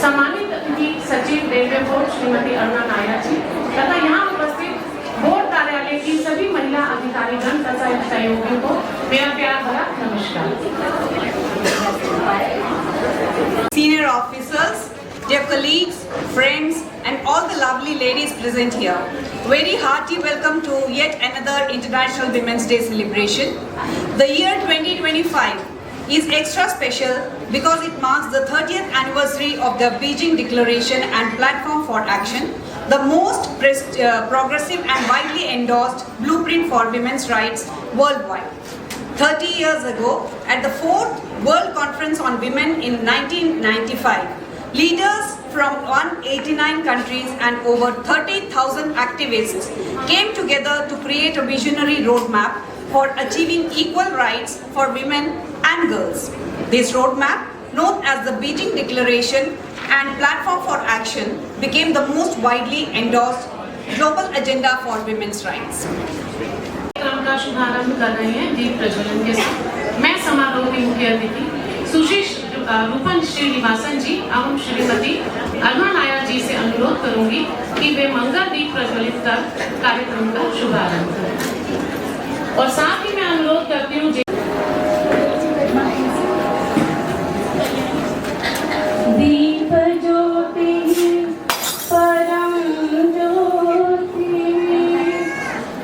सम्मानित अतिथि सचिव रेलवे बोर्ड श्रीमती अरुणा नायर जी तथा यहाँ उपस्थित बोर्ड कार्यालय की सभी महिला अधिकारीगण तथा सहयोगियों को मेरा प्यार भरा नमस्कार। Senior officers, dear colleagues, friends and all the lovely ladies present here. Very hearty welcome to yet another International Women's Day celebration. The year 2025 is extra special because it marks the 30th anniversary of the Beijing Declaration and Platform for Action, the most progressive and widely endorsed blueprint for women's rights worldwide. 30 years ago, at the 4th World Conference on Women in 1995, leaders from 189 countries and over 30,000 activists came together to create a visionary roadmap for achieving equal rights for women and girls. This roadmap, known as the Beijing Declaration and Platform for Action, became the most widely endorsed global agenda for women's rights. का शुभारंभ कर रहे हैं दीप प्रज्वलन के साथ। मैं समारोह की मुख्य अतिथि सुशीष रूपन श्रीनिवासन जी एवं श्रीमती अरुणा नायर जी से अनुरोध करूंगी कि वे मंगल दीप प्रज्वलित कर कार्यक्रम का शुभारंभ करें। और साथ ही मैं अनुरोध करती हूँ दीप ज्योति परम ज्योति,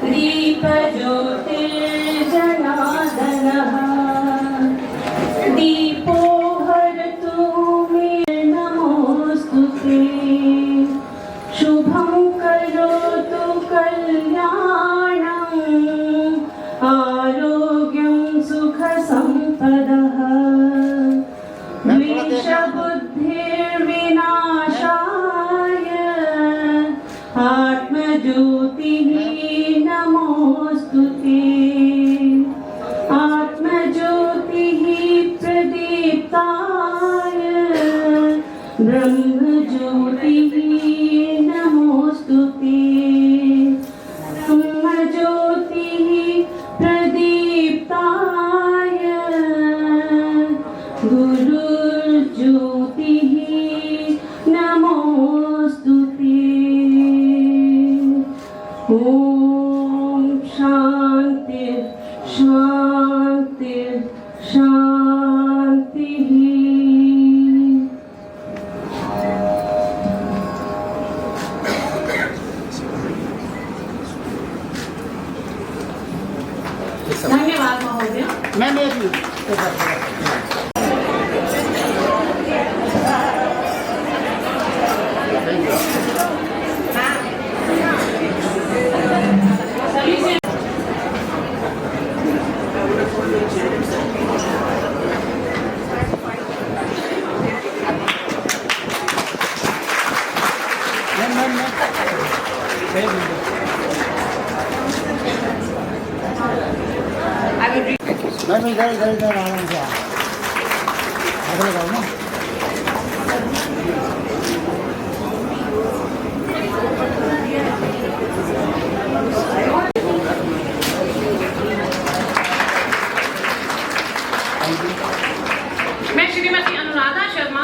दीप ज्योतिर्जनार्दनः, दीपो हरतु मे नमोस्तुते, शुभं करोतु कल्याणं, आरोग्यं सुखसम्पदः, द्वेषबुद्धिर्विनाशाय, आत्मज्योतिः नमोस्तुते, आत्मज्योतिः प्रदीप्ताय, ब्रह्मज्योतिः नमोस्तुते, ब्रह्मज्योतिः प्रदीप्ताय, गुरुज्योतिः नमोस्तुते। ओम शांति शांति शांति। धन्यवाद महोदय। इधर आराम से आगे लगाओ ना। मैं श्रीमती अनुराधा शर्मा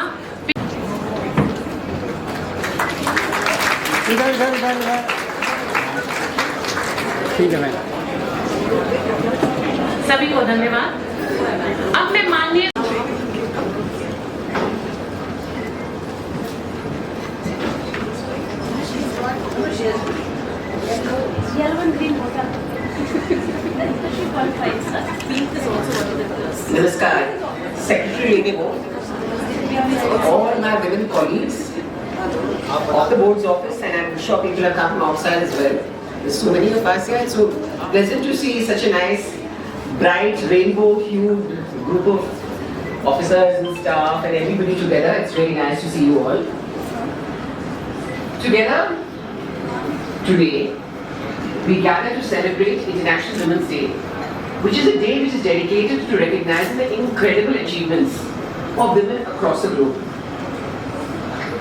इधर ठीक है मैम। सभी को धन्यवाद। अब मैं माननीय Namaskar, Secretary Railway Board, all my women colleagues of the board's office, and I'm sure people have come from outside as well. There's so many of us here. It's so pleasant to see such a nice, bright, rainbow-hued group of officers and staff and everybody together. It's really nice to see you all. Together, today, we gather to celebrate International Women's Day, which is a day which is dedicated to recognizing the incredible achievements of women across the globe.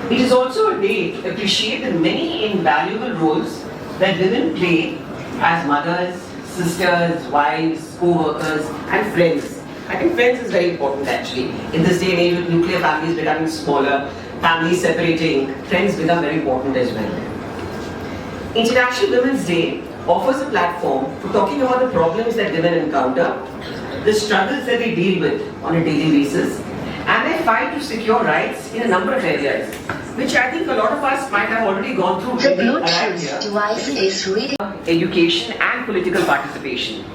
It is also a day to appreciate the many invaluable roles that women play as mothers, sisters, wives, co-workers and friends. I think friends is very important actually. In this day and age with nuclear families becoming smaller, families separating, friends become very important as well. International Women's Day offers a platform for talking about the problems that women encounter, the struggles that they deal with on a daily basis, and their fight to secure rights in a number of areas, which I think a lot of us might have already gone through The when we arrived Bluetooth here. device is ready. Education and political participation.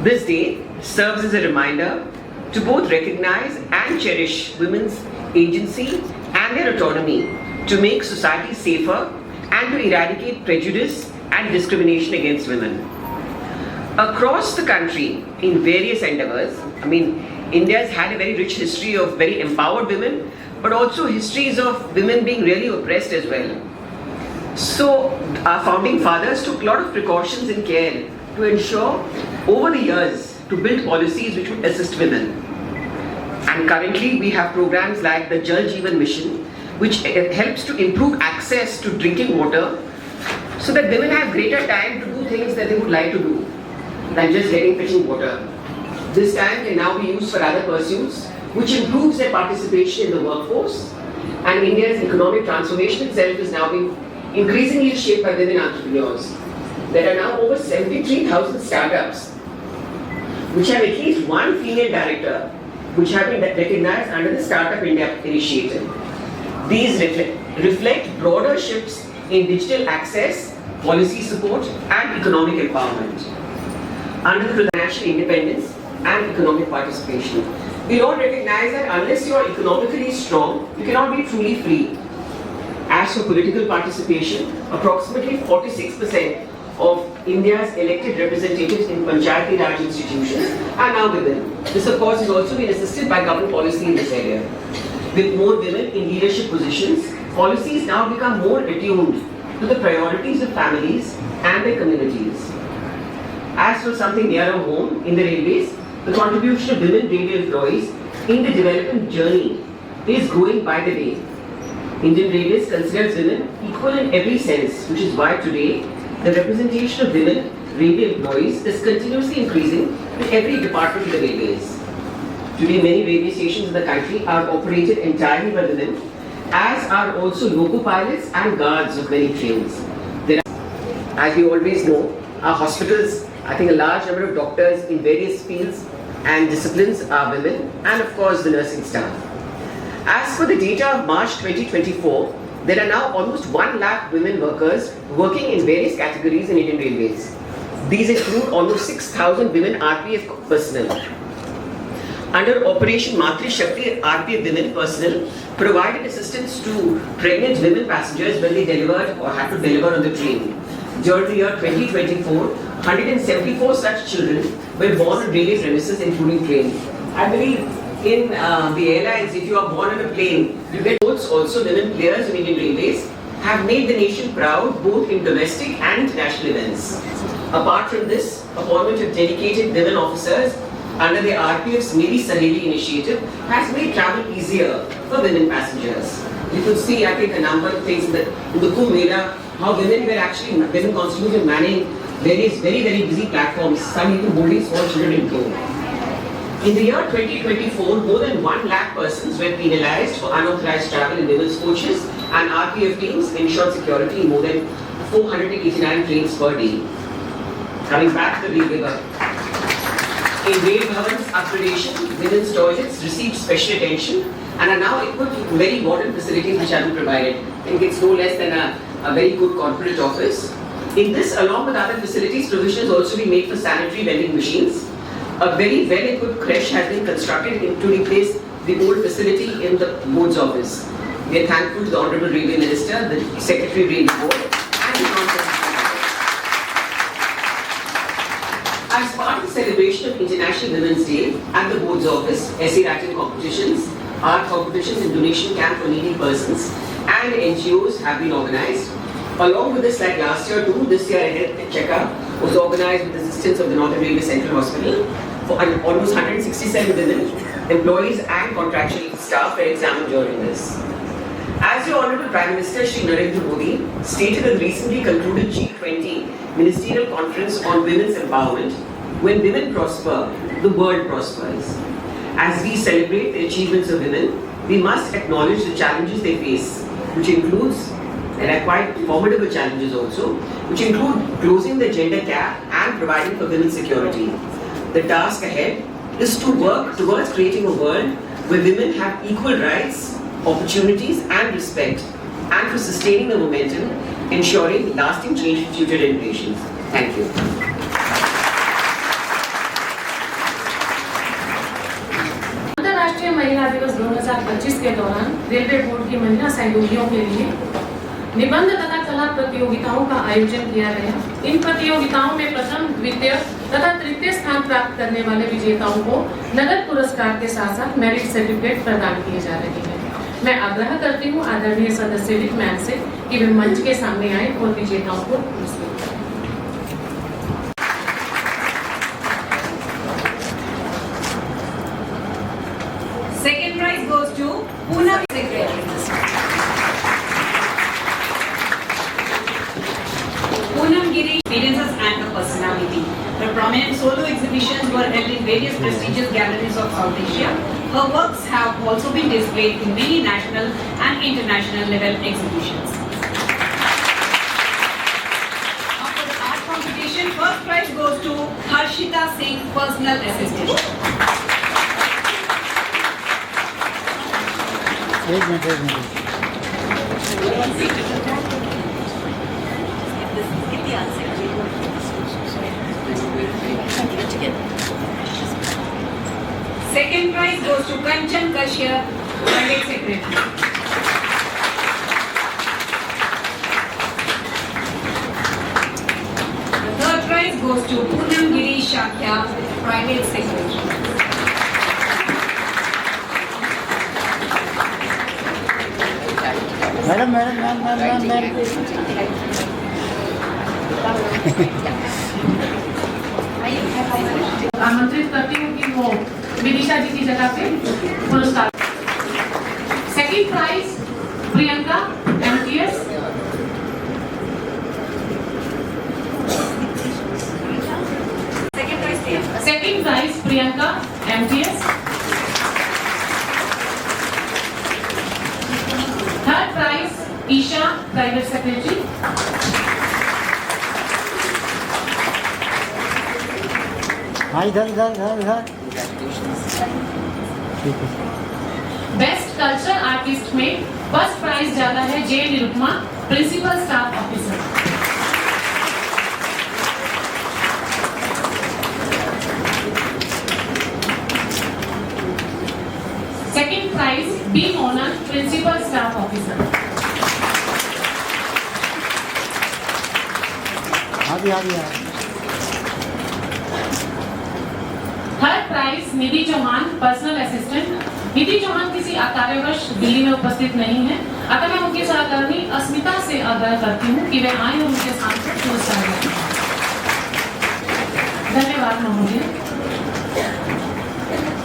This day serves as a reminder to both recognize and cherish women's agency and their autonomy to make society safer and to eradicate prejudice and discrimination against women. Across the country, in various endeavors, India has had a very rich history of very empowered women, but also histories of women being really oppressed as well. So, our founding fathers took a lot of precautions and care to ensure over the years to build policies which would assist women. And currently we have programs like the Jal Jeevan Mission, which helps to improve access to drinking water so that women have greater time to do things that they would like to do than just getting fetching water. This time can now be used for other pursuits, which improves their participation in the workforce. And India's economic transformation itself is now being increasingly shaped by women entrepreneurs. There are now over 73,000 startups which have at least one female director, which have been recognized under the Startup India initiative. These reflect broader shifts in digital access, policy support, and economic empowerment. Under the financial independence and economic participation, we all recognize that unless you are economically strong, you cannot be truly free. As for political participation, approximately 46% of India's elected representatives in Panchayati Raj institutions are now women. This, of course, has also been assisted by government policy in this area. With more women in leadership positions, policies now become more attuned to the priorities of families and their communities. As for something nearer home, in the railways, the contribution of women railway employees in the development journey is growing by the day. Indian Railways considers women equal in every sense, which is why today the representation of women railway employees is continuously increasing in every department of the railways. Today, many railway stations in the country are operated entirely by women, as are also loco pilots and guards of many trains. As we always know, our hospitals, I think a large number of doctors in various fields and disciplines are women, and of course the nursing staff. As for the data of March 2024, there are now almost 1 lakh women workers working in various categories in Indian Railways. These include almost 6,000 women RPF personnel. Under Operation Matri Shakti, RPF women personnel provided assistance to pregnant women passengers when they delivered or had to deliver on the train. During the year 2024, 174 such children were born on railway premises, including trains. I believe in the airlines, if you are born on a plane, you get votes. Also, women players in Indian Railways have made the nation proud both in domestic and international events. Apart from this, appointment of dedicated women officers under the RPF's Meri Saheli initiative has made travel easier for women passengers. You could see, I think, a number of things in the Kumbh Mela, how women constituted manning various very busy platforms, some even holding small children in tow. In the year 2024, more than 1 lakh persons were penalized for unauthorized travel in women's coaches, and RPF teams ensured security in more than 489 trains per day. Coming back to the railway. In Rail Bhavan's upgradation, women's toilets received special attention and are now equipped with very modern facilities which have been provided. I think it's no less than a very good corporate office. In this, along with other facilities, provision has also been made for sanitary vending machines. A very well-equipped creche has been constructed to replace the old facility in the board's office. We are thankful to the Honorable Railway Minister, the Secretary of Railway Board, and the Council. As part of the celebration of International Women's Day at the board's office, essay writing competitions, art competitions and donation camp for needy persons and NGOs have been organized. Along with this, like last year too, this year a health checkup was organized with the assistance of the Northern Railway Central Hospital. For almost 167 women, employees and contractual staff were examined during this. As the Honorable Prime Minister Shri Narendra Modi stated in the recently concluded G20 Ministerial Conference on Women's Empowerment, when women prosper, the world prospers. As we celebrate the achievements of women, we must acknowledge the challenges they face, which includes, and are quite formidable challenges also, which include closing the gender gap and providing for women's security. The task ahead is to work towards creating a world where women have equal rights, opportunities and respect, and for sustaining the momentum, ensuring lasting change for future generations. Thank you. अंतर्राष्ट्रीय महिला दिवस 2025 के दौरान railway board की महिला सहयोगियों के लिए निबंध तथा कला प्रतियोगिताओं का आयोजन किया गया। इन प्रतियोगिताओं में प्रथम, द्वितीय तथा तृतीय स्थान प्राप्त करने वाले विजेताओं को नगद पुरस्कार के साथ साथ मेरिट सर्टिफिकेट प्रदान किए जा रहे हैं। मैं आग्रह करती हूँ आदरणीय सदस्य वित्त मैम से कि वे मंच के सामने आए और विजेताओं को पुरस्कृत करें। Second prize goes to Poonam Secretary. Poonam Giri experiences and her personality. Her prominent solo exhibitions were held in various prestigious galleries of South Asia. Her works have also been displayed in many national and international level exhibitions. Now for the art competition, first prize goes to Harshita Singh, personal assistant. एक minute Second prize goes to Kanchan Kashyap, private secretary. The third prize goes to Poonam Giri Shakya, private secretary. Madam madam ma'am ma'am ma'am ma'am आमंत्रित करती हूँ कि वो विदिशा जी की जगह पे पुरस्कार। Second prize Priyanka MTS। Second prize Priyanka MTS। Third prize Isha, private secretary. हाँ इधर इधर इधर इधर बेस्ट कल्चर आर्टिस्ट में फर्स्ट प्राइज जाता है J Nirupama, principal staff officer. Second prize B Monan, principal staff officer. आगे आगे third prize Nidhi Chauhan, personal assistant. Nidhi Chauhan किसी कारणवश दिल्ली में उपस्थित नहीं है, अतः मैं उनकी सहकर्मी अस्मिता से आग्रह करती हूँ कि वे आए और उनके स्थान पर पुरस्कार लें। धन्यवाद महोदय।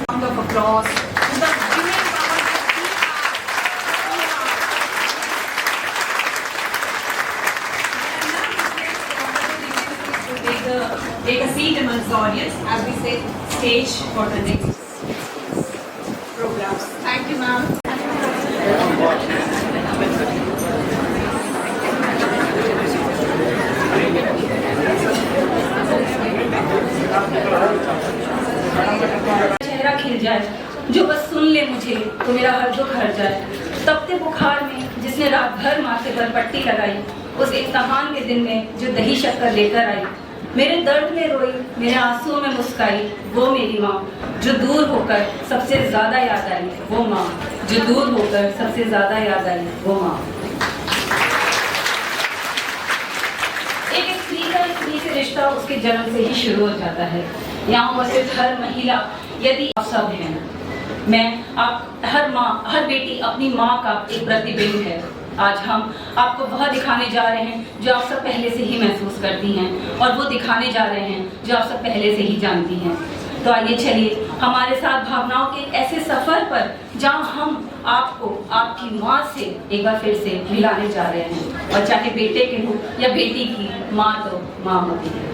Round of applause to the women power. Take a seat amongst the audience as we say stage for the next programs. Thank you, ma'am. चेहरा खिल जाए, जो बस सुन ले मुझे तो मेरा हर दुख हर जाए। तपते बुखार में जिसने रात भर माथे पर पट्टी लगाई, उस इम्तिहान के दिन में जो दही शक्कर लेकर आई, मेरे दर्द में रोई, मेरे आंसुओं में मुस्काई, वो मेरी माँ जो दूर होकर सबसे ज्यादा याद आई, वो माँ जो दूर होकर सबसे ज्यादा याद आई, वो माँ। एक स्त्री का स्त्री से रिश्ता उसके जन्म से ही शुरू हो जाता है। यहाँ उपस्थित हर महिला, यदि आप सब हैं, मैं आप हर माँ, हर बेटी अपनी माँ का एक प्रतिबिंब है। आज हम आपको वह दिखाने जा रहे हैं जो आप सब पहले से ही महसूस करती हैं, और वो दिखाने जा रहे हैं जो आप सब पहले से ही जानती हैं। तो आइए चलिए हमारे साथ भावनाओं के एक ऐसे सफर पर जहां हम आपको आपकी माँ से एक बार फिर से मिलाने जा रहे हैं, और चाहे बेटे के हो या बेटी की, माँ तो माँ होती है।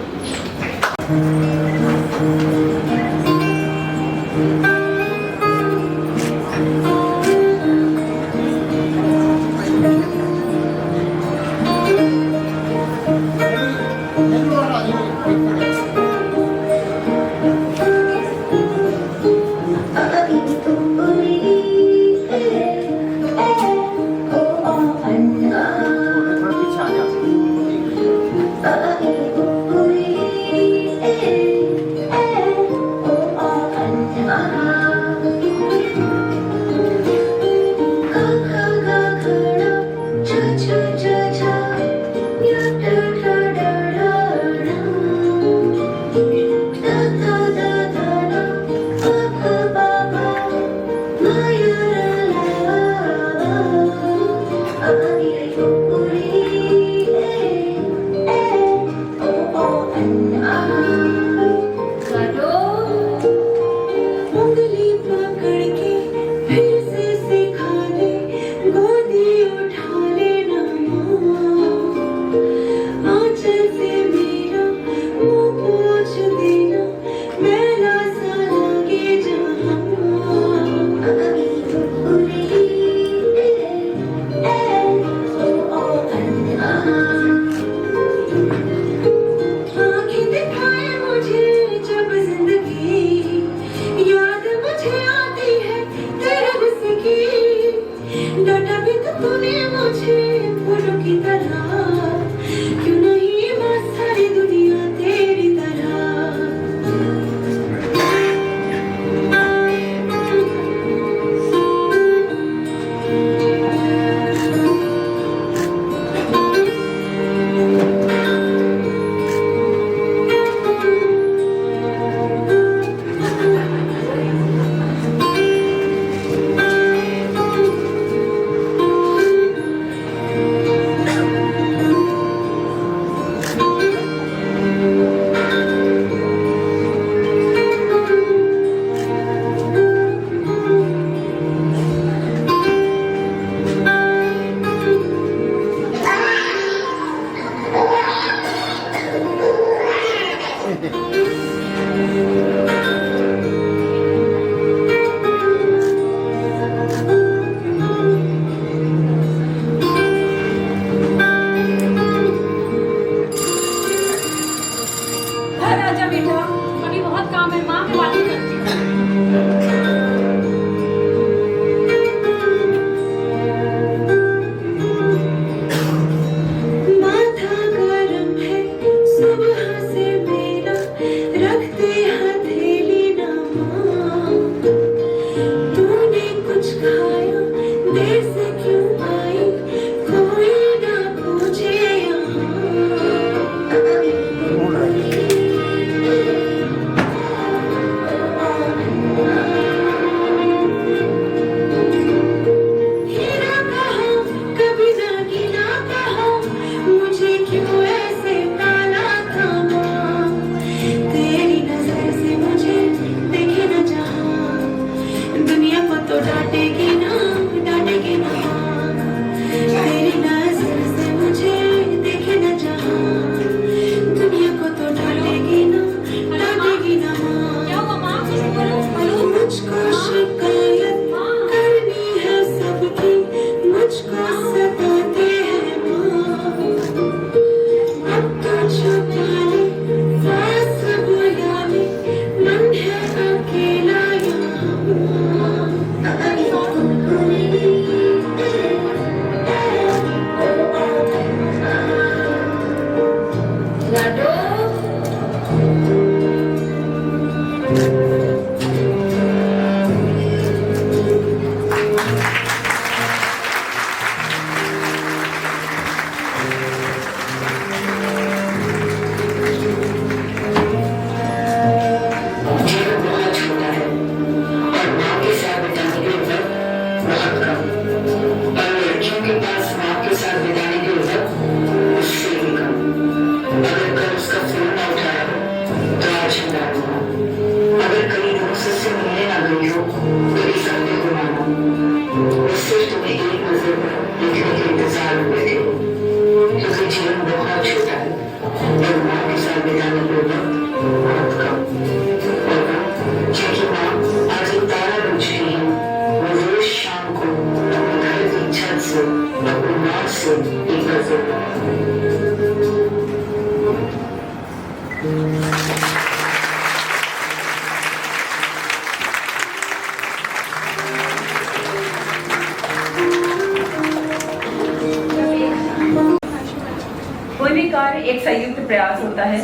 कोई भी कार्य एक संयुक्त प्रयास होता है।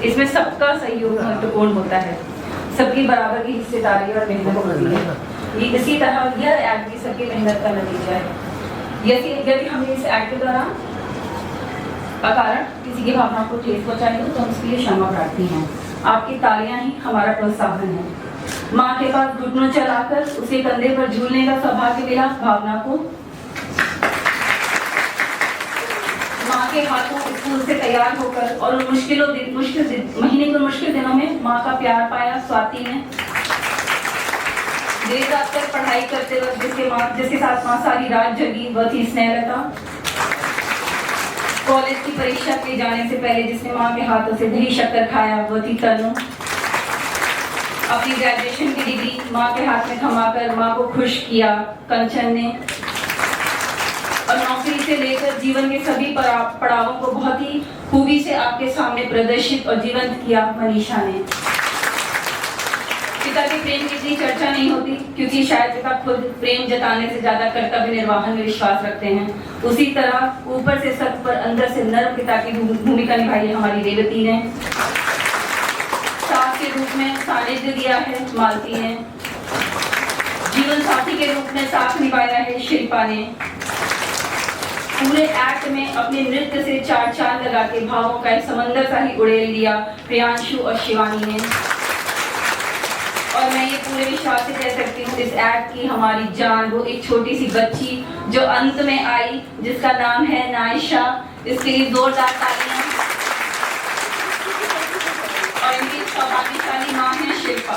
इसमें सबका सहयोग महत्वपूर्ण होता है, सबकी बराबर की हिस्सेदारी और मेहनत होती है। इसी तरह यह एक्ट भी सबकी मेहनत का नतीजा है। यदि हमने इस एक्ट के दौरान अकारण किसी की भावना को ठेस पहुंचाई हो तो हम उसके लिए क्षमा प्रार्थी हैं। आपकी तालियां ही हमारा प्रोत्साहन है। माँ के पास घुटनों चलाकर उसके कंधे पर झूलने का सौभाग्य मिला भावना को। माँ के हाथों स्कूल से तैयार होकर और उन मुश्किल दिनों में माँ का प्यार पाया स्वाति ने। देर रात तक पढ़ाई करते वक्त जिसके साथ माँ सारी रात जगी वह थी स्नेहलता। कॉलेज की परीक्षा के जाने से पहले जिसने माँ के हाथों से दही शक्कर खाया वह थी तनु। अपनी ग्रेजुएशन की डिग्री माँ के हाथ में थमाकर माँ को खुश किया कंचन ने। और नौकरी से लेकर जीवन के सभी पड़ावों को बहुत ही खूबी से आपके सामने प्रदर्शित और जीवंत किया मनीषा ने। पिता के प्रेम की इतनी चर्चा नहीं होती क्योंकि शायद पिता खुद प्रेम जताने से ज्यादा कर्तव्य निर्वहन में विश्वास रखते हैं। उसी तरह ऊपर से सख्त पर अंदर से नर्म पिता की भूमिका निभाई है हमारी रेवती ने। सास के रूप में सानिध्य दिया है मालती ने। जीवन साथी के रूप में साथ निभाया है शिल्पा ने। पूरे एक्ट में अपने नृत्य से चार चांद लगा के भावों का एक समंदर सा ही उड़ेल दिया प्रियांशु और शिवानी ने। और मैं ये पूरे विश्वास से कह सकती हूँ इस एक्ट की हमारी जान वो एक छोटी सी बच्ची जो अंत में आई जिसका नाम है नायशा। इसके लिए जोरदार तालियां। और इनकी सौभाग्यशाली माँ है शिल्पा।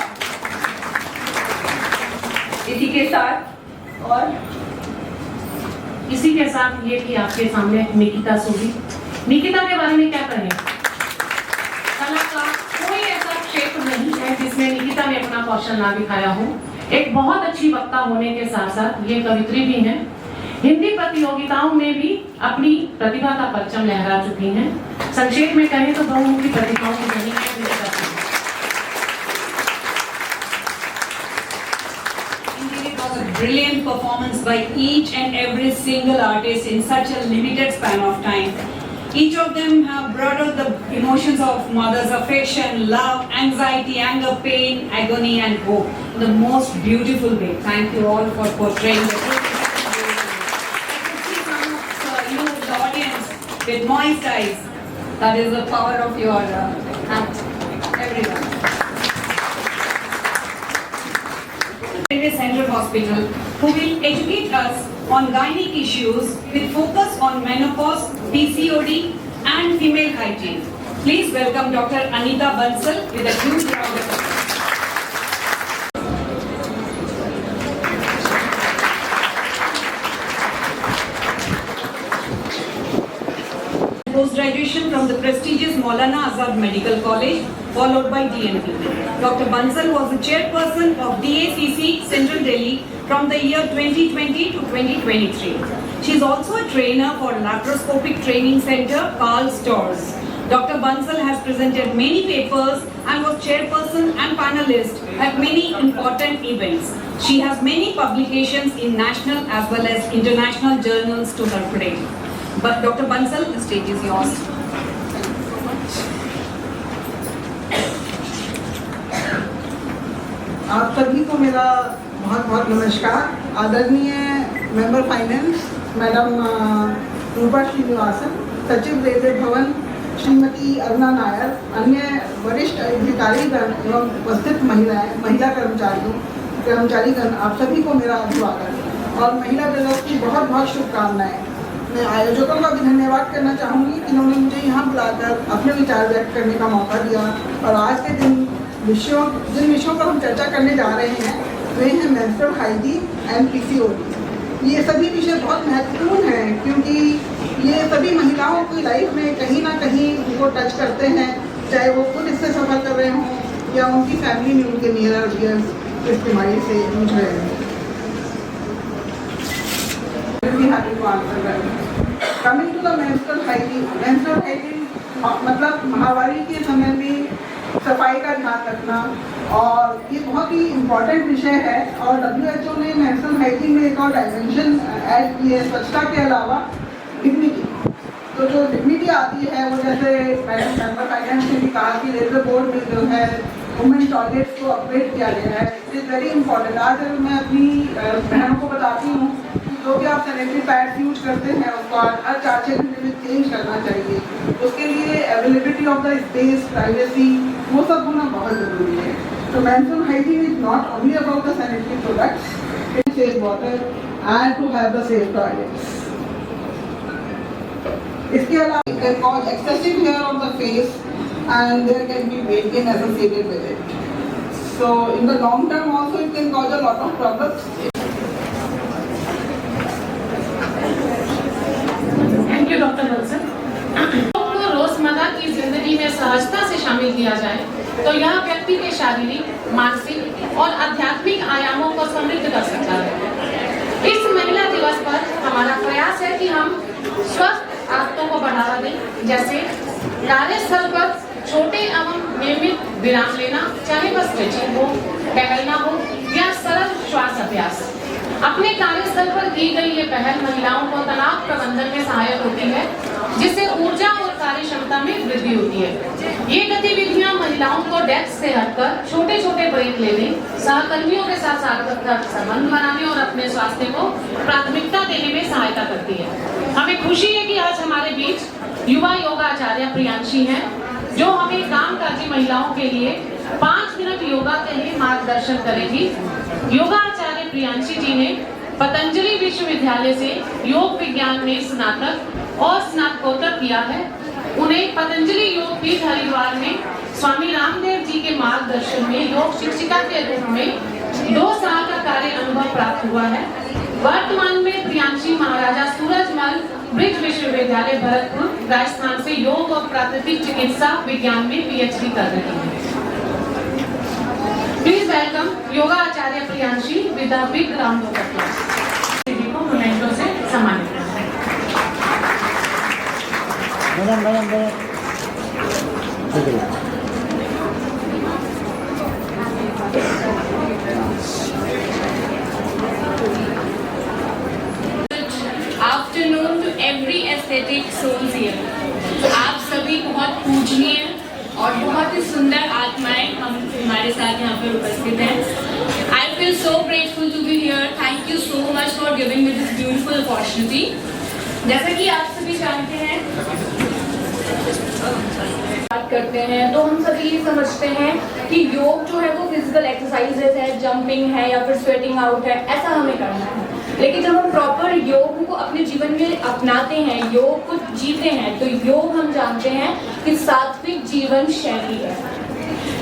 इसी के साथ ये भी आपके सामने निकिता सोडी। निकिता के बारे में क्या कहें? कला का कोई ऐसा क्षेत्र नहीं है जिसमें निकिता ने अपना कौशल ना दिखाया हो। एक बहुत अच्छी वक्ता होने के साथ साथ ये कवित्री भी हैं। हिंदी प्रतियोगिताओं में भी अपनी प्रतिभा का परचम लहरा चुकी हैं। संक्षेप में कहें तो बहुमुखी प्रतिभाओं की जमीन है Nikita. Brilliant performance by each and every single artist in such a limited span of time. Each of them have brought out the emotions of mother's affection, love, anxiety, anger, pain, agony and hope in the most beautiful way. Thank you all for portraying the truth. I could see some of you in the audience with moist eyes. That is the power of your act. Everyone. Central Hospital, who will educate us on gynec issues with focus on menopause, PCOD and female hygiene. Please welcome Dr. Anita Bansal with a huge round of applause. Post-graduation from the prestigious Maulana Azad Medical College, followed by DNP. Dr. Bansal was the chairperson of DACC Central Delhi from the year 2020 to 2023. She is also a trainer for Laparoscopic Training Center, Karl Storrs. Dr. Bansal has presented many papers and was chairperson and panelist at many important events. She has many publications in national as well as international journals to her credit. But Dr. Bansal, the stage is yours. आप सभी को मेरा बहुत बहुत नमस्कार। आदरणीय member finance madam रूपा श्रीनिवासन, सचिव railway भवन श्रीमती अरुणा नायर, अन्य वरिष्ठ अधिकारीगण एवं उपस्थित महिला कर्मचारीगण, आप सभी को मेरा अभिवादन और महिला दिवस की बहुत बहुत शुभकामनाएं। मैं आयोजकों का भी धन्यवाद करना चाहूँगी जिन्होंने मुझे यहाँ बुलाकर अपने विचार व्यक्त करने का मौका दिया। और आज के दिन जिन विषयों पर हम चर्चा करने जा रहे हैं वे हैं मेंस्ट्रुअल हाइजीन एंड PCOD। ये सभी विषय बहुत महत्वपूर्ण हैं क्योंकि ये सभी महिलाओं की लाइफ में कहीं ना कहीं उनको टच करते हैं, चाहे वो खुद इससे सफ़र कर रहे हों या उनकी फैमिली में उनके नियर डियर्स इस बीमारी से जूझ रहे हैं। Coming to the menstrual hygiene menstrual hygiene मतलब महावारी के समय में सफाई का ध्यान रखना, और ये बहुत ही इम्पोर्टेंट विषय है। और WHO ने मेंस्ट्रुअल हाइजीन में एक और डायमेंशन ऐड की है स्वच्छता के अलावा, डिग्निटी। तो जो डिग्निटी आती है वो जैसे मैडम मेंबर फाइनेंस ने भी कहा कि रेलवे बोर्ड में जो है वुमेन टॉयलेट्स को अपग्रेड किया गया है। It is very important. आज अगर मैं अपनी बहनों को बताती हूँ कि जो भी आप सैनिटरी पैड्स यूज करते हैं उसको हर 4-6 घंटे में चेंज करना चाहिए। उसके लिए availability of the space, privacy, वो सब होना बहुत ज़रूरी है। तो menstrual hygiene is not only about the sanitary products, it safe water and to have the safe toilets. इसके अलावा can cause excessive hair on the face and there can be weight gain associated with it. So in the long term also it can cause a lot of problems. Thank you doctor Bansal. योग को रोजमर्रा की जिंदगी में सहजता से शामिल किया जाए तो यह व्यक्ति के शारीरिक, मानसिक और आध्यात्मिक आयामों को समृद्ध कर सकता है। इस महिला दिवस पर हमारा प्रयास है कि हम स्वस्थ आदतों को बढ़ावा दें, जैसे कार्यस्थल पर छोटे एवं नियमित विराम लेना, चाहे वह स्ट्रेचिंग हो, टहलना हो या सरल श्वास अभ्यास। अपने कार्यस्थल पर की गई ये पहल महिलाओं को तनाव प्रबंधन में सहायक होती है, जिससे ऊर्जा और कार्य क्षमता में वृद्धि होती है। ये गतिविधियां महिलाओं को डेस्क से हटकर छोटे छोटे ब्रेक लेने, सहकर्मियों के साथ सार्थक संबंध बनाने और अपने स्वास्थ्य को प्राथमिकता देने में सहायता करती है। हमें खुशी है कि आज हमारे बीच युवा योगा आचार्य प्रियांशी हैं, जो हमें कामकाजी महिलाओं के लिए 5 मिनट योगा के लिए मार्गदर्शन करेगी। योगा आचार्य प्रियांशी जी ने पतंजलि विश्वविद्यालय से योग विज्ञान में स्नातक और स्नातकोत्तर किया है। उन्हें पतंजलि योग पीठ हरिद्वार में स्वामी रामदेव जी के मार्गदर्शन में योग शिक्षिका के रूप में 2 साल का कार्य अनुभव प्राप्त हुआ है। वर्तमान में प्रियांशी महाराजा सूरजमल ब्रिज विश्वविद्यालय भरतपुर राजस्थान से योग और प्राकृतिक चिकित्सा विज्ञान में PhD कर रही है। Please welcome yoga acharya Priyanshi with a big round of applause. को मोमेंटो से सम्मानित करते हैं। Madam afternoon to every aesthetic souls here. आप सभी बहुत पूजनीय और बहुत ही सुंदर आत्माएं हमारे साथ यहाँ पर उपस्थित हैं। I feel so grateful to be here. Thank you so much for giving me this beautiful opportunity. जैसा कि आप सभी जानते हैं, बात करते हैं तो हम सभी ये समझते हैं कि योग जो है वो फिजिकल एक्सरसाइजेस है, जंपिंग है या फिर स्वेटिंग आउट है, ऐसा हमें करना है। लेकिन जब हम प्रॉपर योग को अपने जीवन में अपनाते हैं, योग को जीते हैं, तो योग हम जानते हैं कि सात्विक जीवन शैली है।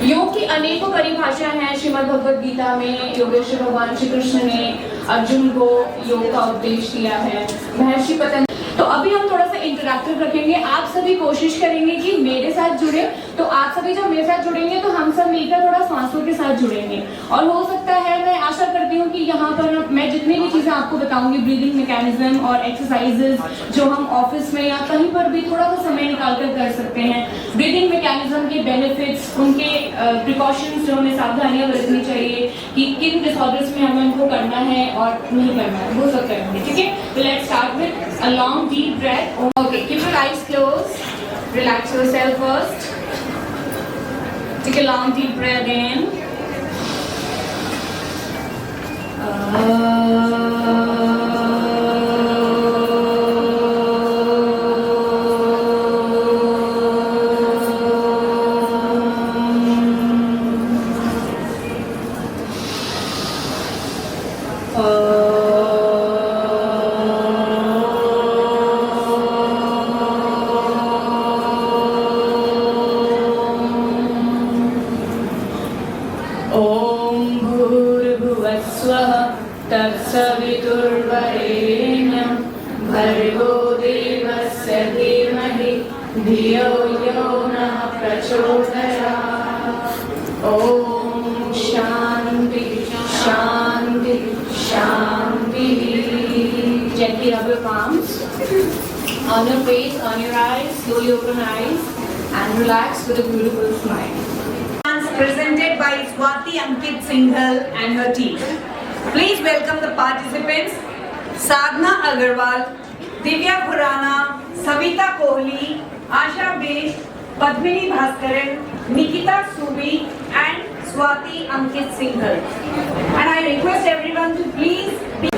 योग की अनेकों परिभाषाएं हैं। श्रीमद् भगवद गीता में योगेश्वर भगवान श्री कृष्ण ने अर्जुन को योग का उपदेश दिया है। महर्षि पतंजलि। तो अभी हम थोड़ा सा इंटरैक्टिव रखेंगे। आप सभी कोशिश करेंगे कि मेरे साथ जुड़े, तो आप सभी जब मेरे साथ जुड़ेंगे तो हम सब मिलकर थोड़ा सांसों के साथ जुड़ेंगे। और हो सकता है, मैं आशा करती हूँ कि यहाँ पर मैं जितनी भी चीज़ें आपको बताऊंगी, ब्रीदिंग मैकेनिज्म और एक्सरसाइजेज जो हम ऑफिस में या कहीं पर भी थोड़ा सा समय निकाल कर सकते हैं, ब्रीदिंग मैकेनिज्म के बेनिफिट्स, उनके प्रिकॉशंस जो हमें सावधानियां बरतनी चाहिए कि किन डिसऑर्डर्स में हमें उनको करना है और नहीं करना है, वो सब करेंगे। ठीक है, तो let's start with a long deep breath. Okay, keep your eyes close, relax yourself first, take a long deep breath in. तत्सवितुर्वरेण्यं भर्गो देवस्य धीमहि धियो यो नः प्रचोदयात्। ओम शांति शांति शांति। Gently rub your palms. On your face, on your eyes, slowly open eyes and relax with a beautiful smile. Dance presented by Swati Ankit Singhal and her team. Please welcome the participants Sadhna Agarwal, Divya Khurana, Savita Kohli, Asha Besh, Padmini Bhaskaran, Nikita Subi and Swati Ankit Singhal. And I request everyone to please be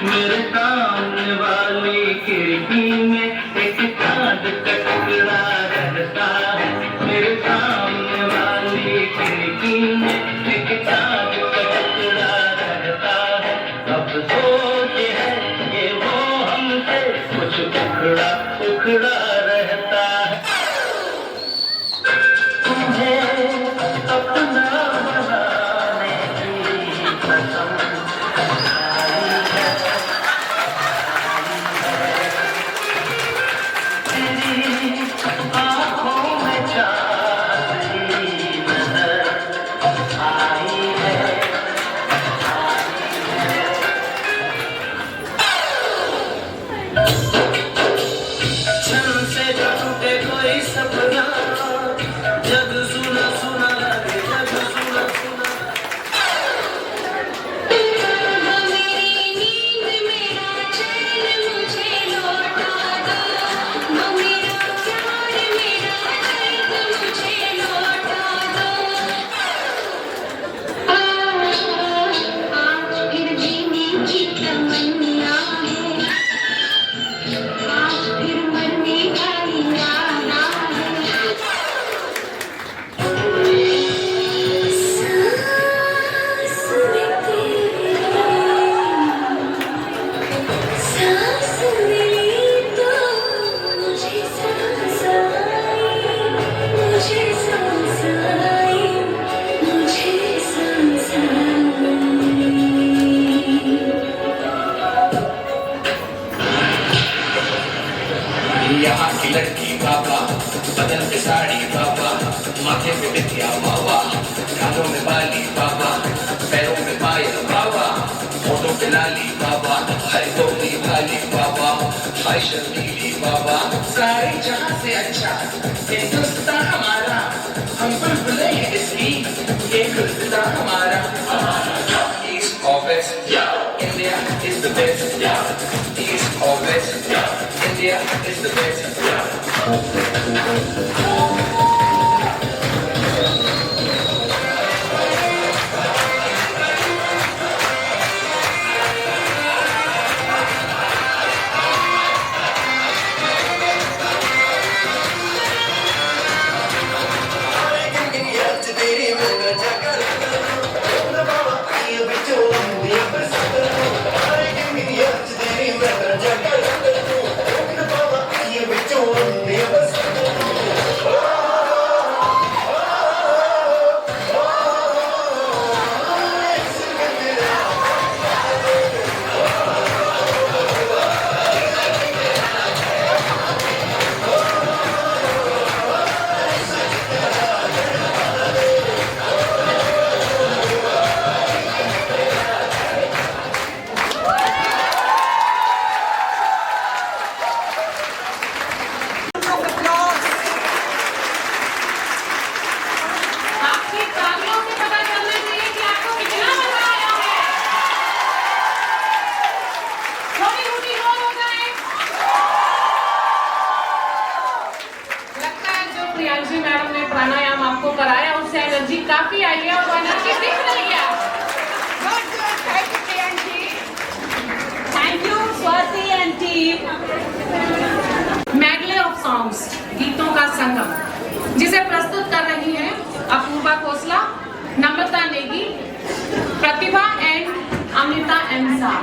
मेरे सामने वाली खिड़की में एक चाँद का टुकड़ा रहता है। मेरे सामने वाली खिड़की में एक चाँद का टुकड़ा रहता है। अफसोस है कि वो हमसे कुछ उखड़ा उखड़ा रहता है। तुम्हें अपना बनाने की कसम यहाँ की लड़की बाबा, बदन पे साड़ी बाबा, माथे पे बिंदिया बाबा, कानों में बाली बाबा, पैरों में पायल बाबा, होठों पे लाली बाबा, हाय गोली भाली बाबा, हाय शर्मीली बाबा। सारे जहाँ से अच्छा हिंदुस्तान हमारा, हम बुलबुलें हैं इसकी, ये गुलसिता हमारा। East or West, India is the best. East or West, India is the best. हाउस गीतों का संगम, जिसे प्रस्तुत कर रही हैं Apoorva Khosla, Namrata Negi, Pratibha and Amita M Sah.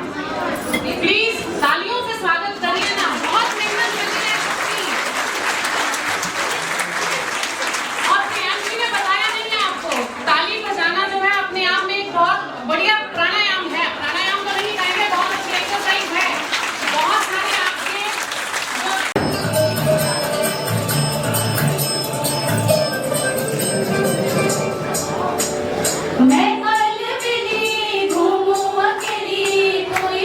Please तालियों से स्वागत करिए ना, बहुत मेहनत लगी है सबकी। और प्रियांशी ने बताया नहीं है आपको, ताली बजाना जो है अपने आप में एक बहुत बढ़िया प्राणायाम है। प्राणायाम तो नहीं कहेंगे, बहुत अच्छी एक्सरसाइज है। बहुत सारे आपके मैं अलविली घूमूं अकेली, कोई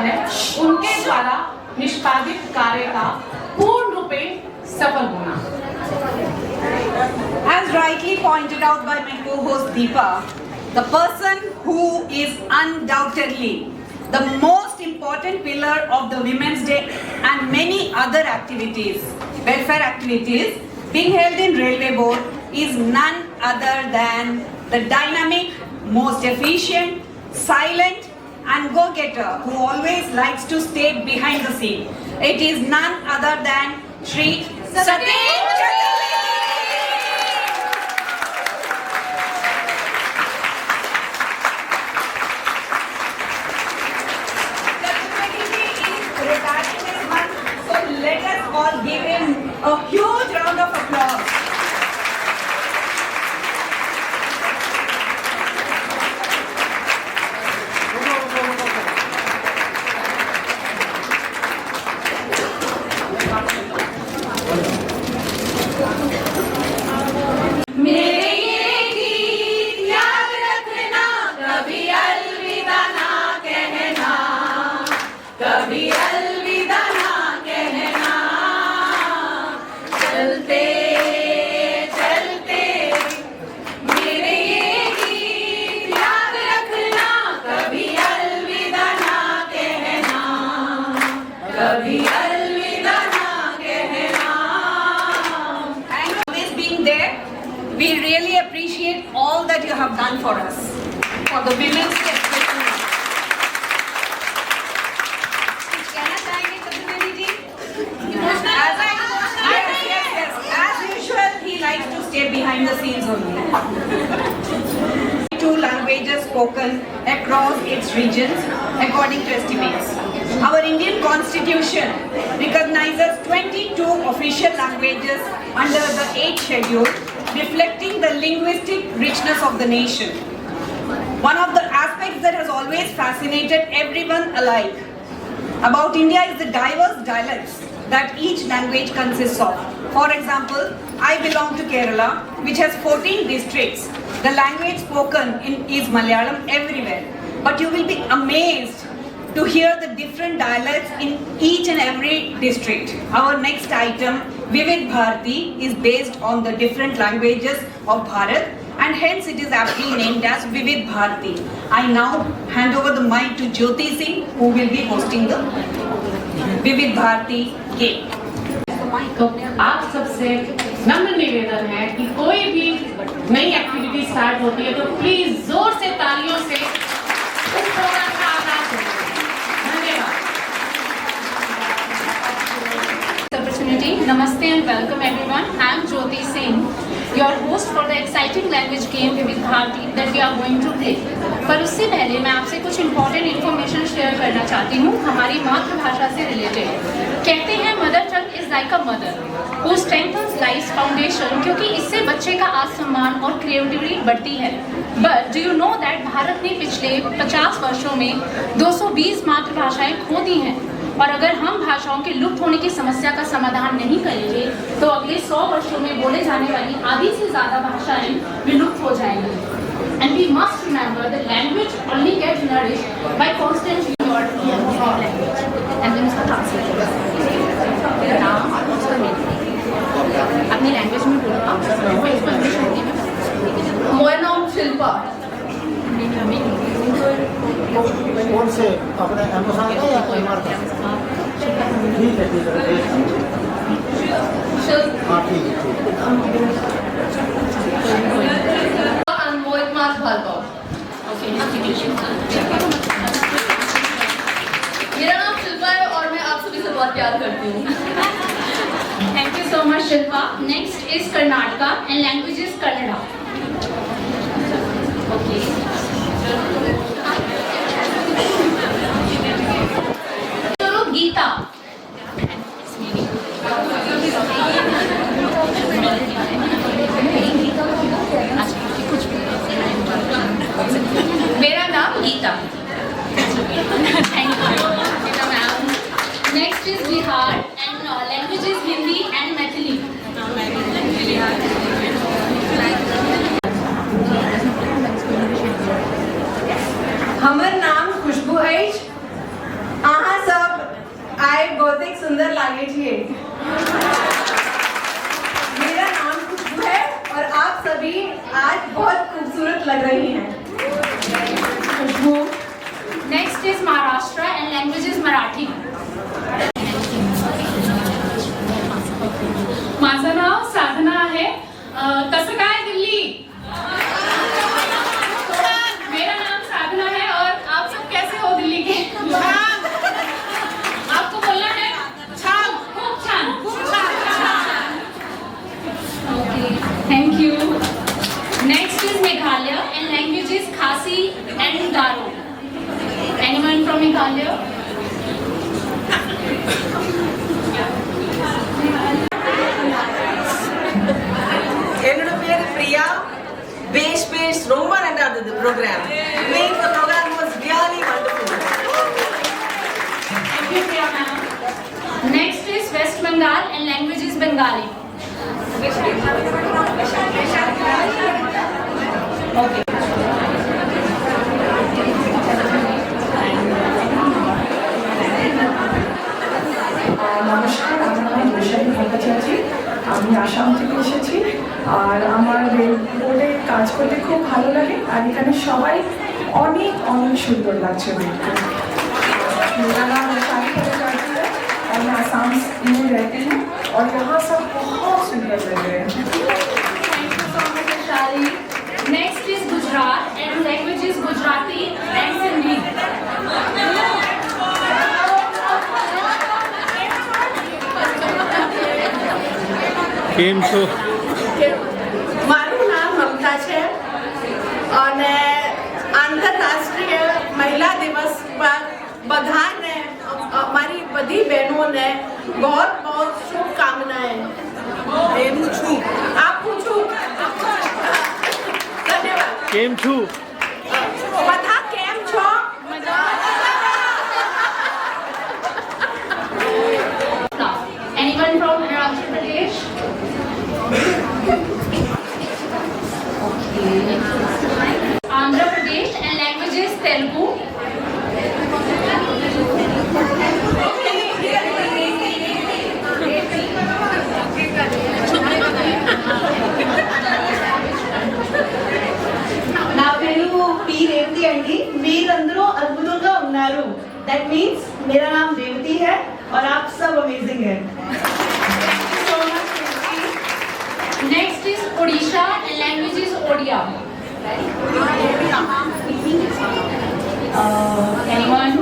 है उनके द्वारा निष्पादित कार्य का पूर्ण रूपे सफल होना। As rightly pointed out by my co-host Deepa, the person who is undoubtedly the most important pillar of the Women's Day and many other activities, welfare activities, being held in Railway Board is none other than the dynamic, most efficient, silent and go-getter who always likes to stay behind the scene. It is none other than Shri Satyam Chaturvedi. Retiring this month, so let us all give him a huge round of applause. मेरे ये गीत याद रखना, कभी अलविदा ना कहना, कभी अलविदा ना कहना, चलते चलते मेरे ये गीत याद रखना, कभी अलविदा ना कहना, कभी अलविदा ना कहना। And always being there, we really appreciate all that you have done for us, for the Women's Day especially. कहना चाहेंगे Chaturvedi ji? Yes. As usual, he likes to stay behind the scenes only. 2 languages spoken across its regions according to estimates. Our Indian Constitution recognizes 22 official languages under the 8th schedule, reflecting the linguistic richness of the nation. One of the aspects that has always fascinated everyone alike about India is the diverse dialects that each language consists of. For example, I belong to Kerala, which has 14 districts. The language spoken is Malayalam everywhere. But you will be amazed to hear the different dialects in each and every district. Our next item, Vivid Bharati, is based on the different languages of Bharat, and hence it is aptly named as Vivid Bharati. I now hand over the mic to Jyoti Singh, who will be hosting the Vivid Bharati game. तो आप सबसे नम्र निवेदन है कि कोई भी नई एक्टिविटी स्टार्ट होती है तो प्लीज जोर से तालियों से उस प्रोग्राम का आगाज करें। धन्यवाद। Opportunity. Namaste and welcome everyone. I am Jyoti Singh, your host for the exciting language game Vivid Bharati that we are going to play. पर उससे पहले मैं आपसे कुछ इम्पोर्टेंट इन्फॉर्मेशन शेयर करना चाहती हूँ हमारी मातृभाषा से रिलेटेड। कहते हैं mother tongue is like a mother who strengthens life's foundation, क्योंकि इससे बच्चे का आत्मसम्मान और क्रिएटिविटी बढ़ती है। But do you know that Bharat ने पिछले 50 वर्षों में 220 मातृभाषाएं खो दी हैं, और अगर हम भाषाओं के लुप्त होने की समस्या का समाधान नहीं करेंगे तो अगले 100 वर्षों में बोले जाने वाली आधी से ज़्यादा भाषाएं विलुप्त हो जाएंगी। And we must remember that language only gets nourished by constant use of language. And then उसका translation मेरा नाम और उसका मीनिंग अपनी लैंग्वेज में बोलना, वो इसको इंग्लिश हिंदी में बताना। मेरा नाम शिल्पा। कौन से अपने अमेज़न का या कोई मार्केट? ठीक है हाँ ठीक है। मेरा नाम शिल्पा है और मैं आप सभी से बहुत प्यार करती हूँ। Thank you so much, Shilpa. Next is Karnataka and language is Kannada. Okay. So, Geeta. मेरा नाम Gita. Thank you, Geeta ma'am. Next is Bihar and language is Hindi and Maithili. हमर नाम खुशबू है। बहुतेक सुंदर लागे छिए। मेरा नाम खुशबू है और आप सभी आज बहुत खूबसूरत लग रही हैं। खुशबू। Next is Maharashtra and language is Marathi. माझं नाव साधना आहे. कसं काय दिल्ली? मेरा नाम साधना है और आप सब कैसे हो दिल्ली के? आपको बोलना है छान, खूप छान, खूप छान. Okay, thank you. Next is Meghalaya and language is Khasi and Garo. Anyone from Meghalaya? என்னோட பேரு பிரியா. Base ரொம்ப நல்லா இருந்தது program. Make the program was really wonderful. Thank you, Priya ma'am. Next is West Bengal and language is Bengali. Okay. নমস্কার, আমার নাম বৈশাখী ভট্টাচার্য। আমি আসাম থেকে এসেছি আর আমার রেল বোর্ডে কাজ করতে খুব ভালো লাগে আর এখানে সবাই অনেক অনেক সুন্দর লাগছে দেখতে। मेरा नाम वैशाली भट्टाचार्य है और मैं आसाम में रहती हूँ और यहाँ सब बहुत सुंदर लग रहे हैं। Thank you so much, Vishali. Next is Gujarat and language is Gujarati and Sindhi. કેમ છો? મારું નામ મમતા છે અને આંતરરાષ્ટ્રીય મહિલા દિવસ પર બધાને અમારી બધી બહેનોને बहुत बहुत શુભકામનાएं એમ છું આપું છું ધન્યવાદ કેમ છો? બધા કેમ છો Anyone from Arunachal Pradesh? Okay. Andhra Pradesh and language is Telugu. నా పేరు పి రేవతి అండి మీరందరూ అద్భుతంగా ఉన్నారు దట్ మీన్స్ मेरा नाम रेवती है और आप सब अमेजिंग हैं Next is Odisha and language is Odia. Anyone?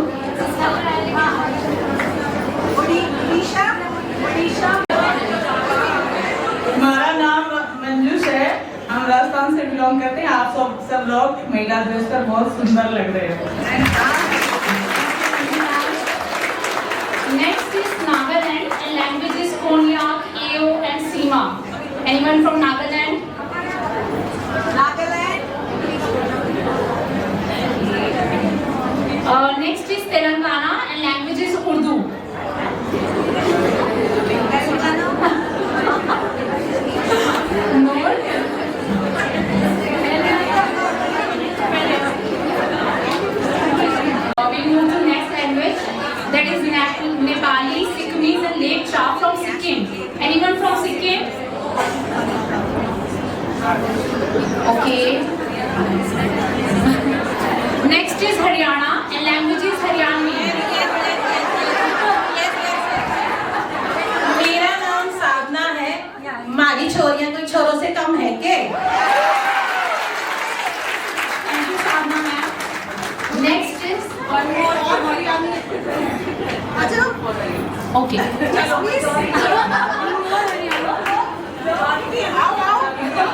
हमारा नाम मंजूष है, हम राजस्थान से बिलोंग करते हैं। आप सब लोग महिला दिवस पर बहुत सुंदर लग रहे हो। Next is Nagaland and language is Konyak, Ao and Sima. Anyone from Nagaland? Next is Telangana and language is Urdu. More? We move to next language, that is Nepali, Sikkimese and Lepcha from Sikkim. Anyone from Sikkim? Okay. Next is Haryana and language is Haryanvi. मेरा नाम साधना है मारी छोरियां कोई छोरों से कम है के Thank you, Sadhna ma'am. Next is one more. Okay.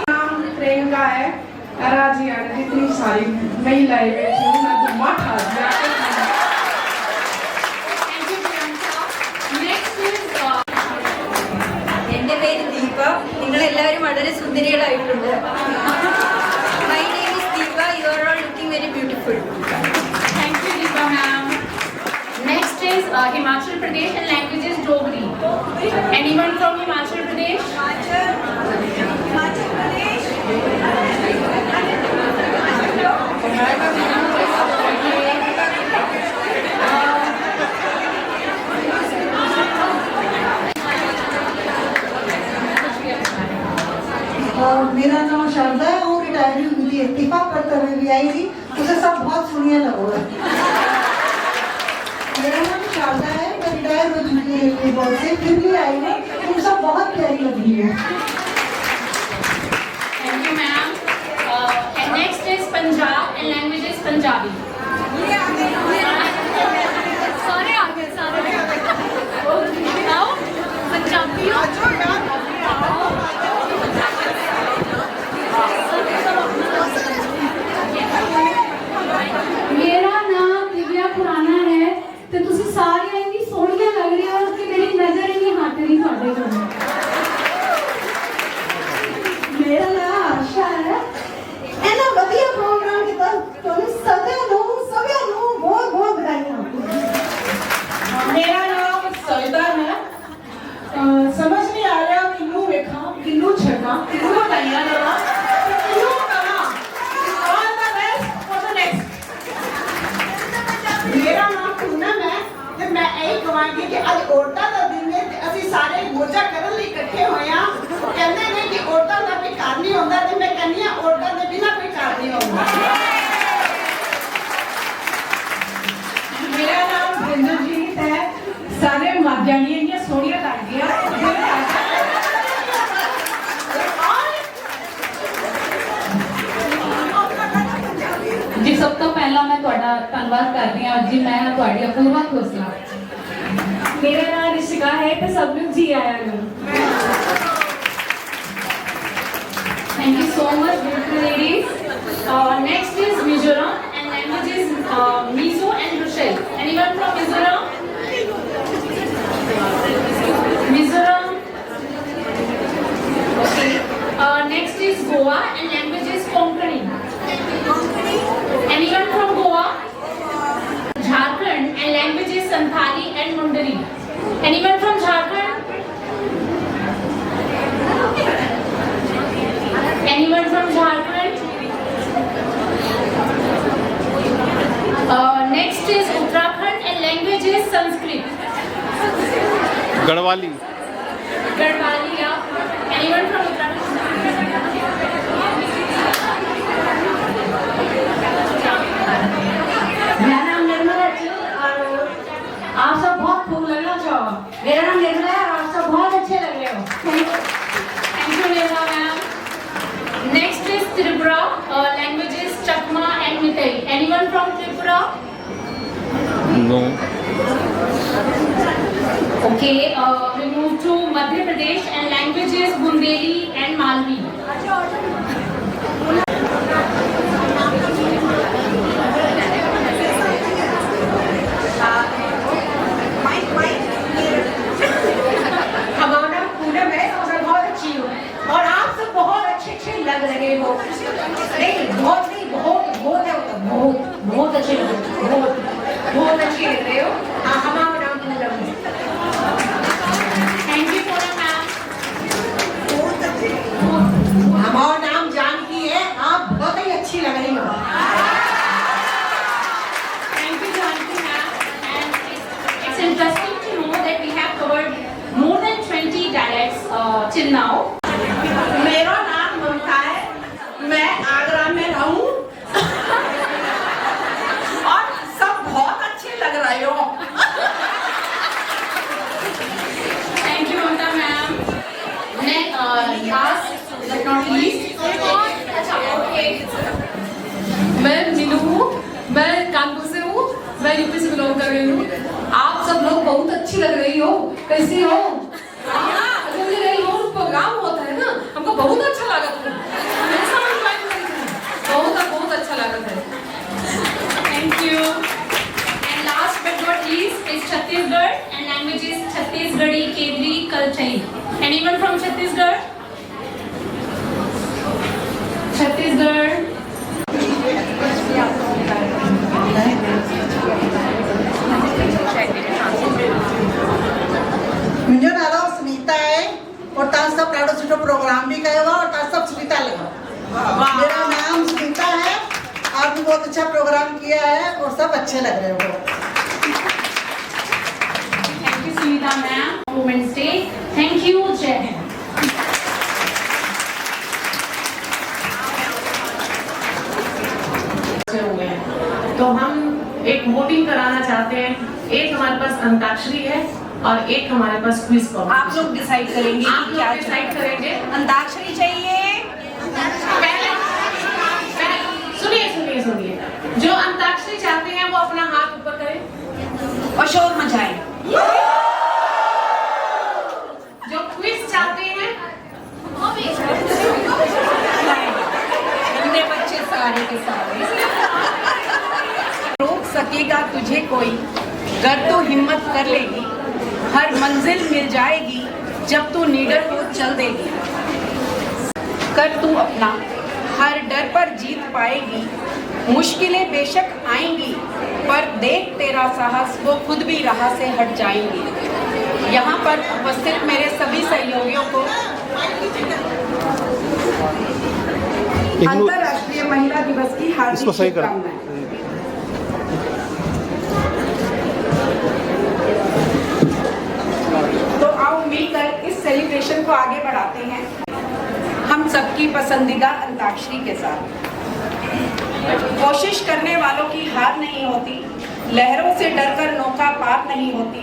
नाम प्रियंका है और आज यहाँ जितनी सारी महिलाएं बैठी हूँ मैं तो मत हाथ Thank you, Priyanka. Next is എന്റെ പേര് ദീപ നിങ്ങൾ എല്ലാവരും വളരെ സുന്ദരികളായിട്ടുണ്ട് my name is Deepa you are all looking very beautiful Thank you, Deepa ma'am. Next is Himachal Pradesh and language is Dogri. Anyone from Himachal Pradesh? तरह भी आई थी, उसे सब बहुत सुनिए लगोगे। मेरा नाम शारदा है, मैं रिटायर हो चुकी है बहुत से, फिर भी आई हूँ, तुम सब बहुत प्यारी लग रही हो। Thank you, ma'am. And next is Punjab and language is Punjabi. सारे आ गए, सारे आओ पंजाबी मेरा नाम दिव्या खुराना है ਤੇ ਤੁਸੀਂ ਸਾਰੀਆਂ ਇੰਨੀ ਸੋਹਣੀਆਂ ਲੱਗ ਰਹੀ ਹੋ ਕਿ ਮੇਰੀ ਨਜ਼ਰ ਹੀ ਨਹੀਂ ਹਟ ਰਹੀ ਤੁਹਾਡੇ ਕੋਲ। ਮੇਰਾ ਨਾਮ ਆਸ਼ਾ ਹੈ। ਇਹਨਾਂ ਵਧੀਆ ਪ੍ਰੋਗਰਾਮ ਦੀ ਤੁਹਾਨੂੰ ਸਭਿਆਂ ਨੂੰ ਬਹੁਤ ਬਹੁਤ ਵਧਾਈਆਂ। मेरा नाम सविता है। समझ नहीं आ रहा किन्नू वेखा किन्नू छड़ना किन्नू बताइया जरा किन्नू करा all the best for the next. मेरा नाम पूनम है ਤੇ ਮੈਂ ਇਹ ਕਹਾਂਗੀ ਕਿ ਅੱਜ ਔਰਤਾਂ ਦਾ ਦਿਨ ਹੈ ਤੇ ਅਸੀਂ ਸਾਰੇ ਮੋਜਾ ਕਰਨ ਲਈ ਇਕੱਠੇ ਹੋਏ ਆ। ਉਹ ਕਹਿੰਦੇ ਨੇ ਕਿ ਔਰਤਾਂ ਦਾ ਕੋਈ ਘਰ ਨਹੀਂ ਹੁੰਦਾ ਤੇ ਮੈਂ ਕਹਿੰਦੀ ਆ ਔਰਤਾਂ ਦੇ ਬਿਨਾਂ ਕੋਈ ਘਰ ਨਹੀਂ ਹੁੰਦਾ। मेरा नाम इंद्रजीत है। सारे मर जानिए इंनियां सोहणियां लगदियां जी सब तो पहला मैं ਤੁਹਾਡਾ ਧੰਨਵਾਦ ਕਰਦੀ ਹਾਂ ਜੀ ਮੈਂ ਤੁਹਾਡੀ ਅਪੂਰਵਾ ਖੋਸਲਾ। ਮੇਰਾ ਨਾਮ ਰਿਸ਼ਿਕਾ ਹੈ ਤੇ ਸਭ ਨੂੰ ਜੀ ਆਇਆਂ ਨੂੰ। Thank you so much, beautiful ladies. Next is Mizoram and language is Mizo and Rochelle. Anyone from Mizoram? Mizoram. Okay. Next is Goa and language is Konkani. Anyone from Goa? Jharkhand and language is Santhali and Mundari. Anyone from Jharkhand? Anyone from Jharkhand? Next is Uttarakhand and language is Sanskrit. Garhwali. Garhwali, yeah. Anyone from Uttarakhand? मेरा नाम निर्मला है और आप सब बहुत खूब लग रहे हो। मेरा नाम निर्मला है और आप सब बहुत अच्छे लग रहे हो। Thank you, Nirmala ma'am. Next is Tripura. Language is Chakma and Meitei. Anyone from Tripura? No. Okay. We move to Madhya Pradesh and language is Bundeli and Malvi. हमारा पूनम है और मैं बहुत अच्छी हूँ और आप सब बहुत अच्छे लग रहे हो। नहीं बहुत है बहुत अच्छे लग रहे हो, बहुत अच्छे लग रहे हो। हमारा नाम पूनम है। Thank you, Pooja ma'am. हमारा नाम जानकी है, आप बहुत ही अच्छी लग रही हो। Thank you, Janki ma'am. And it's interesting to know that we have covered more than 20 dialects till now. मेरा नाम ममता है, मैं आगरा में रहूं और सब बहुत अच्छे लग रहे हो। Thank you, Mamta ma'am. Next, last but not least, okay. मैं मीनू हूँ, मैं कानपुर से हूँ, मैं यूपी से बिलोंग कर रही हूँ। आप सब लोग बहुत अच्छी लग रही हो। कैसी हो? लग रही हो। प्रोग्राम होता है ना, हमको बहुत अच्छा लगा था। बहुत अच्छा लगा था। Thank you. And last but not least is Chhattisgarh and language is Chhattisgarhi Kendri Kalchai. Anyone from Chhattisgarh? Chhattisgarh. मुझे नाम सुनीता है और ताज सब लाडो छुटो प्रोग्राम भी करेगा और ताज सब सुनीता लगा। मेरा नाम सुनीता है, आपने बहुत अच्छा प्रोग्राम किया है और सब अच्छे लग रहे हो। Thank you, Sunita ma'am. Women's Day. Thank you, Jai Hind. एक हमारे पास अंताक्षरी है और एक हमारे पास क्विज कॉम्पिटिशन। आप लोग डिसाइड करेंगे आप क्या लोग डिसाइड करेंगे। अंताक्षरी चाहिए? पहले सुनिए, जो अंताक्षरी चाहते हैं वो अपना हाथ ऊपर करें और शोर मचाएं। जो क्विज चाहते हैं इतने बच्चे सारे के सारे। रोक सकेगा तुझे कोई, कर तो हिम्मत कर लेगी, हर मंजिल मिल जाएगी जब तू निडर हो चल देगी। कर तू अपना, हर डर पर जीत पाएगी, मुश्किलें बेशक आएंगी पर देख तेरा साहस वो खुद भी राह से हट जाएंगी। यहाँ पर उपस्थित मेरे सभी सहयोगियों को अंतर्राष्ट्रीय महिला दिवस की हार्दिक शुभकामनाएं। तो आओ मिलकर इस सेलिब्रेशन को आगे बढ़ाते हैं हम सबकी पसंदीदा अंताक्षरी के साथ। कोशिश करने वालों की हार नहीं होती, लहरों से डरकर नौका पार नहीं होती,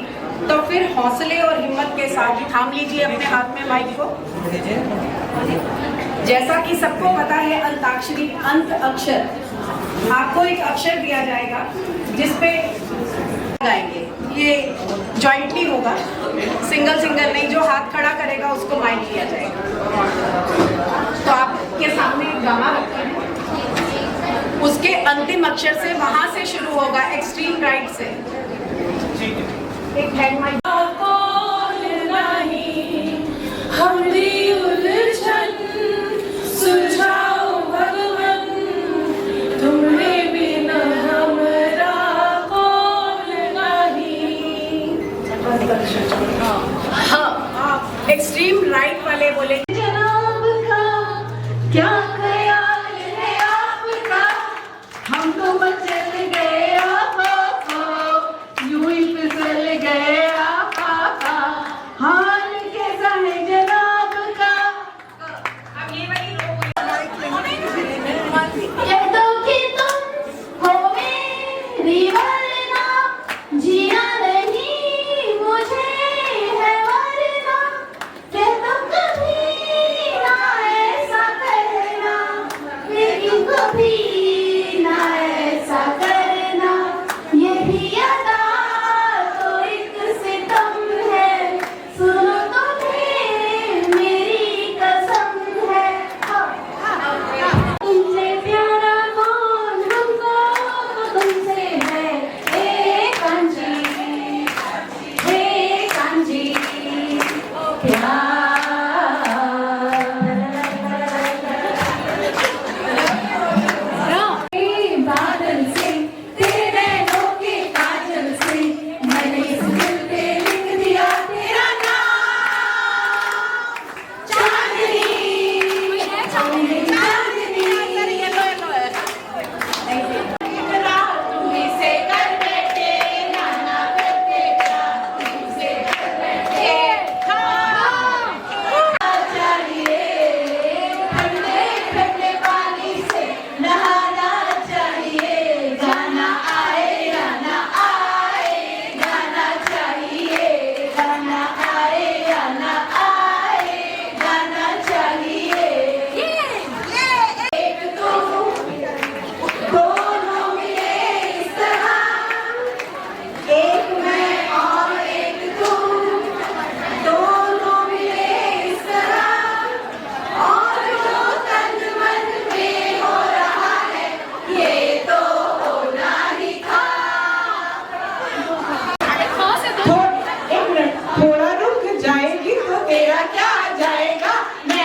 तो फिर हौसले और हिम्मत के साथ थाम लीजिए अपने हाथ में माइक को। जैसा कि सबको पता है अंताक्षरी अंत अक्षर, आपको एक अक्षर दिया जाएगा जिसपे गाएंगे। ये जॉइंटली होगा, सिंगल नहीं, जो हाथ खड़ा करेगा उसको माइक दिया जाएगा। तो आपके सामने एक गाना रखा है, उसके अंतिम अक्षर से वहां से शुरू होगा, एक्सट्रीम राइट से। एक हैंड माइक। हमारी उलझन सुलझाओ भगवन, तुम्हारे बिना हमरा कौन नहीं। हाँ, एक्सट्रीम राइट वाले बोले जनाब का क्या ख्याल है आपका, हम तो मचल गए यूं ही फिसल गए हाल कैसा है जनाब का। अब ये वाली कह दो कि तुम हो मेरी वरना, जिया नहीं मुझे है वरना, कह दो कभी ना ऐसा करना, लेकिन कभी ना ऐसा करना, ये भी अदा तो एक सितम है, सुनो तुम्हें मेरी कसम है। तुमसे प्यारा कौन हमको तो तुमसे है, ए कांजी बादल से तेरे नैनों के काजल से मैंने इस दिल पे लिख दिया तेरा नाम। चांदनी तुम्हीं से कर बैठे नाना करके प्यार, तुमसे कर बैठे चाहिए, ठंडे ठंडे पानी से नहाना चाहिए, गाना आए या ना आए, गाना चाहिए, गाना आए या ना आए, गाना चाहिए। एक तो दोनों मिले इस तरह, एक मैं और एक तू, दोनों मिले इस तरह, और जो तन मन में हो रहा है ये तो होना ही था। एक मिनट, थोड़ा रुक जाएगी तो तेरा क्या जाएगा, मैं